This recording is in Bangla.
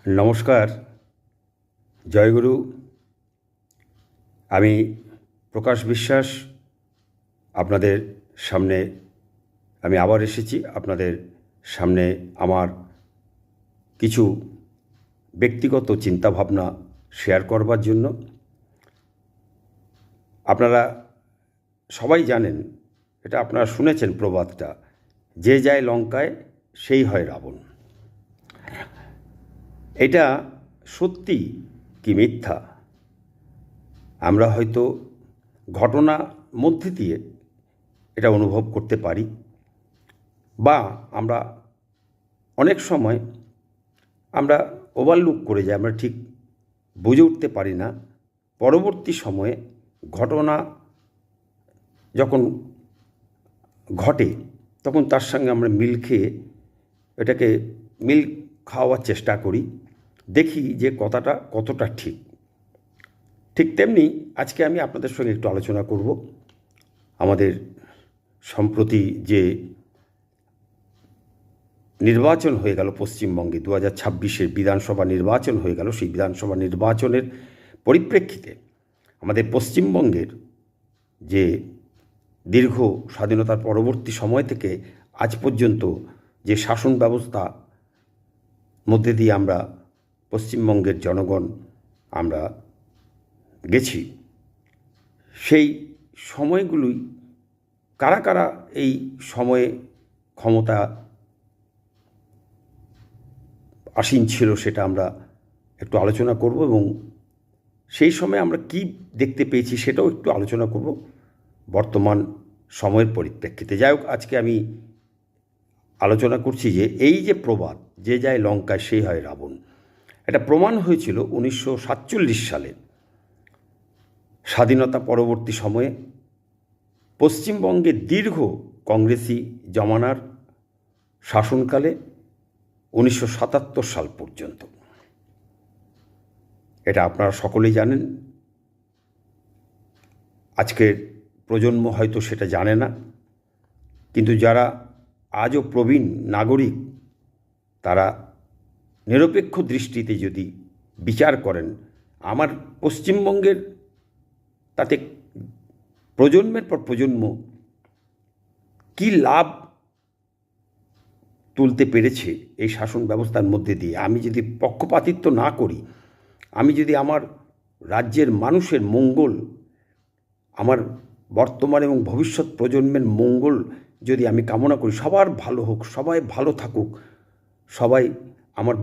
নমস্কার, জয়গুরু। আমি প্রকাশ বিশ্বাস আপনাদের সামনে আমি আবার এসেছি। আপনাদের সামনে আমার কিছু ব্যক্তিগত চিন্তাভাবনা শেয়ার করবার জন্য। আপনারা সবাই জানেন, এটা আপনারা শুনেছেন প্রবাদটা, যে যায় লঙ্কায় সেই হয় রাবণ। এটা সত্যি কি মিথ্যা আমরা হয়তো ঘটনা মধ্যে দিয়ে এটা অনুভব করতে পারি, বা আমরা অনেক সময় আমরা ওভারলুক করে যাই, আমরা ঠিক বুঝে উঠতে পারি না। পরবর্তী সময়ে ঘটনা যখন ঘটে তখন তার সঙ্গে আমরা মিল খেয়ে এটাকে মিল খাওয়ার চেষ্টা করি, দেখি যে কথাটা কতটা ঠিক। ঠিক তেমনি আজকে আমি আপনাদের সঙ্গে একটু আলোচনা করব আমাদের সম্প্রতি যে নির্বাচন হয়ে গেল পশ্চিমবঙ্গে, 2026-এর বিধানসভা নির্বাচন হয়ে গেল। সেই বিধানসভা নির্বাচনের পরিপ্রেক্ষিতে আমাদের পশ্চিমবঙ্গের যে দীর্ঘ স্বাধীনতার পরবর্তী সময় থেকে আজ পর্যন্ত যে শাসন ব্যবস্থা মধ্যে দিয়ে আমরা পশ্চিমবঙ্গের জনগণ আমরা গেছি, সেই সময়গুলোই কারা কারা এই সময়ে ক্ষমতা আসীন ছিল সেটা আমরা একটু আলোচনা করব, এবং সেই সময় আমরা কি দেখতে পেয়েছি সেটাও একটু আলোচনা করব বর্তমান সময়ের পরিপ্রেক্ষিতে। যাই হোক, আজকে আমি আলোচনা করছি যে এই যে প্রবাদ, যে যায় লঙ্কায় সেই হয় রাবণ, এটা প্রমাণ হয়েছিল 1947 সালে স্বাধীনতা পরবর্তী সময়ে পশ্চিমবঙ্গে দীর্ঘ কংগ্রেসি জমানার শাসনকালে 1977 সাল পর্যন্ত। এটা আপনারা সকলেই জানেন, আজকের প্রজন্ম হয়তো সেটা জানে না, কিন্তু যারা আজও প্রবীণ নাগরিক তারা নিরপেক্ষ দৃষ্টিতে যদি বিচার করেন, আমার পশ্চিমবঙ্গের তাতে প্রজন্মের পর প্রজন্ম কী লাভ তুলতে পেরেছে এই শাসন ব্যবস্থার মধ্যে দিয়ে। আমি যদি পক্ষপাতিত্ব না করি, আমি যদি আমার রাজ্যের মানুষের মঙ্গল, আমার বর্তমান এবং ভবিষ্যৎ প্রজন্মের মঙ্গল যদি আমি কামনা করি, সবার ভালো হোক, সবাই ভালো থাকুক, সবাই আমার